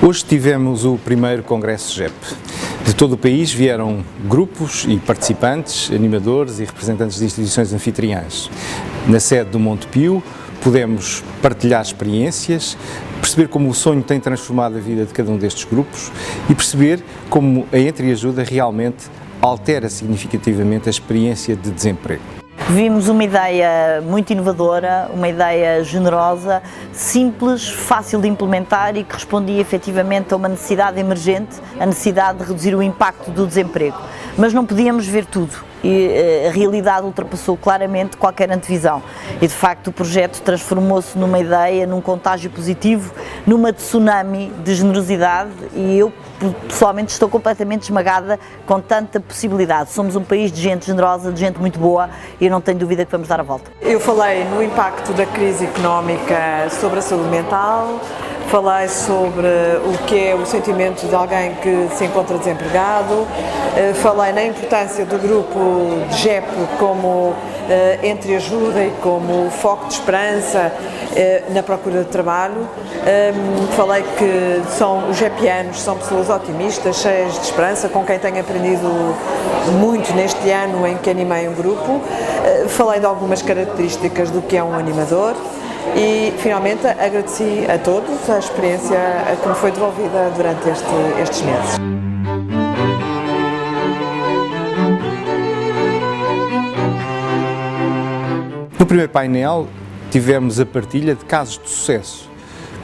Hoje tivemos o primeiro Congresso GEP. De todo o país vieram grupos e participantes, animadores e representantes de instituições anfitriãs. Na sede do Monte Pio pudemos partilhar experiências, perceber como o sonho tem transformado a vida de cada um destes grupos e perceber como a Entreajuda realmente altera significativamente a experiência de desemprego. Vimos uma ideia muito inovadora, uma ideia generosa, simples, fácil de implementar e que respondia efetivamente a uma necessidade emergente, a necessidade de reduzir o impacto do desemprego. Mas não podíamos ver tudo e a realidade ultrapassou claramente qualquer antevisão. E de facto o projeto transformou-se numa ideia, num contágio positivo, numa tsunami de generosidade e eu pessoalmente estou completamente esmagada com tanta possibilidade. Somos um país de gente generosa, de gente muito boa e eu não tenho dúvida que vamos dar a volta. Eu falei no impacto da crise económica sobre a saúde mental, falei sobre o que é o sentimento de alguém que se encontra desempregado, falei na importância do grupo de GEP como Entreajuda e como foco de esperança na procura de trabalho. Falei que os GEPianos são pessoas otimistas, cheias de esperança, com quem tenho aprendido muito neste ano em que animei um grupo. Falei de algumas características do que é um animador. E, finalmente, agradeci a todos a experiência que me foi devolvida durante estes meses. No primeiro painel tivemos a partilha de casos de sucesso,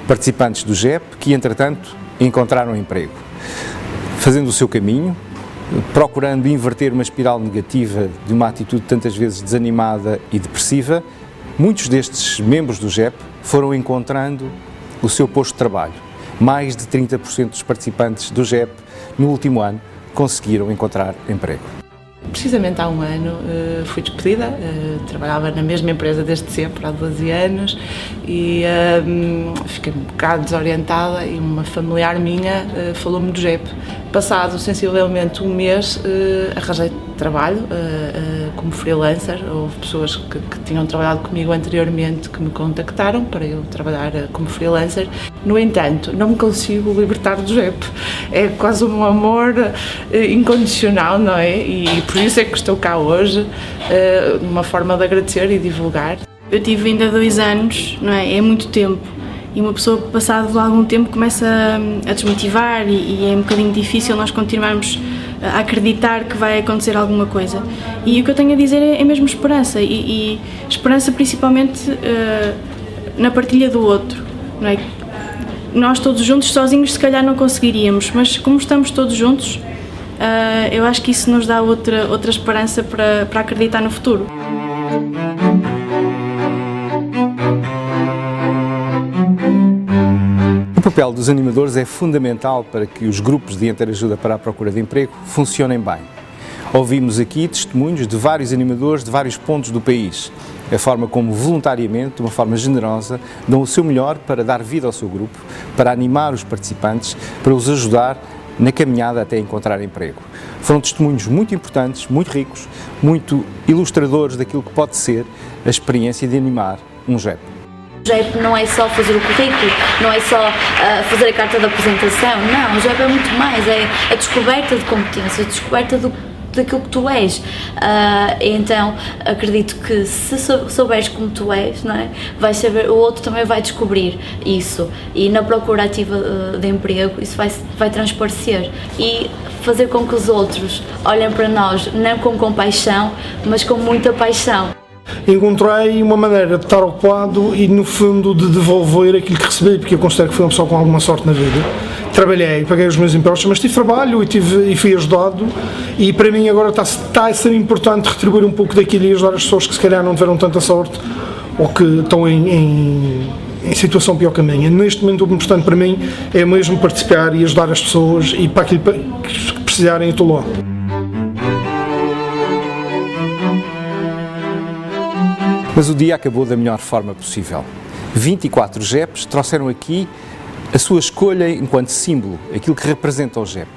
participantes do GEP que, entretanto, encontraram emprego, fazendo o seu caminho, procurando inverter uma espiral negativa de uma atitude tantas vezes desanimada e depressiva. Muitos destes membros do GEP foram encontrando o seu posto de trabalho. Mais de 30% dos participantes do GEP no último ano conseguiram encontrar emprego. Precisamente há um ano fui despedida, trabalhava na mesma empresa desde sempre, há 12 anos, e fiquei um bocado desorientada e uma familiar minha falou-me do GEP. Passado sensivelmente um mês, arranjei trabalho como freelancer. Houve pessoas que tinham trabalhado comigo anteriormente que me contactaram para eu trabalhar como freelancer. No entanto, não me consigo libertar do GEP. É quase um amor incondicional, não é? E por isso é que estou cá hoje, uma forma de agradecer e divulgar. Eu tive ainda 2 anos, não é? É muito tempo. E uma pessoa, passado algum tempo, começa a desmotivar e é um bocadinho difícil nós continuarmos a acreditar que vai acontecer alguma coisa. E o que eu tenho a dizer é mesmo esperança, e esperança principalmente na partilha do outro, não é? Nós todos juntos, sozinhos, se calhar não conseguiríamos, mas como estamos todos juntos, eu acho que isso nos dá outra esperança para acreditar no futuro. O papel dos animadores é fundamental para que os grupos de Entreajuda para a procura de emprego funcionem bem. Ouvimos aqui testemunhos de vários animadores de vários pontos do país, a forma como voluntariamente, de uma forma generosa, dão o seu melhor para dar vida ao seu grupo, para animar os participantes, para os ajudar na caminhada até encontrar emprego. Foram testemunhos muito importantes, muito ricos, muito ilustradores daquilo que pode ser a experiência de animar um GEP. O GEP não é só fazer o currículo, não é só fazer a carta de apresentação, não, o GEP é muito mais, é a descoberta de competências, a descoberta daquilo que tu és. Então acredito que se souberes como tu és, não é? Vais saber, o outro também vai descobrir isso, e na procura ativa de emprego isso vai transparecer e fazer com que os outros olhem para nós não com compaixão, mas com muita paixão. Encontrei uma maneira de estar ocupado e, no fundo, de devolver aquilo que recebi, porque eu considero que fui uma pessoa com alguma sorte na vida. Trabalhei, paguei os meus impostos, mas tive trabalho e fui ajudado, e para mim agora está a ser importante retribuir um pouco daquilo e ajudar as pessoas que se calhar não tiveram tanta sorte ou que estão em situação pior que a minha. Neste momento o importante para mim é mesmo participar e ajudar as pessoas, e para aquilo que precisarem eu estou lá. Mas o dia acabou da melhor forma possível. 24 GEPs trouxeram aqui a sua escolha enquanto símbolo, aquilo que representa o GEP.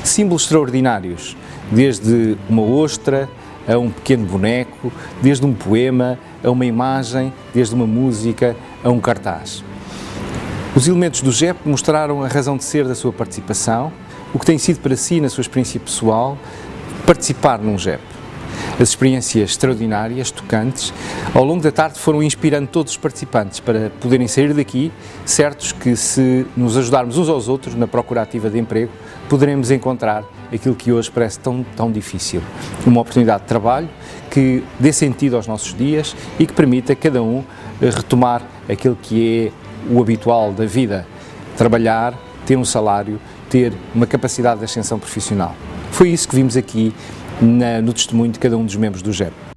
símbolos extraordinários, desde uma ostra a um pequeno boneco, desde um poema a uma imagem, desde uma música a um cartaz. Os elementos do JEP mostraram a razão de ser da sua participação, o que tem sido para si, na sua experiência pessoal, participar num JEP. As experiências extraordinárias, tocantes, ao longo da tarde foram inspirando todos os participantes para poderem sair daqui certos que, se nos ajudarmos uns aos outros na procura ativa de emprego, poderemos encontrar aquilo que hoje parece tão difícil. Uma oportunidade de trabalho que dê sentido aos nossos dias e que permita a cada um retomar aquilo que é o habitual da vida: trabalhar, ter um salário, ter uma capacidade de ascensão profissional. Foi isso que vimos aqui no testemunho de cada um dos membros do JEP.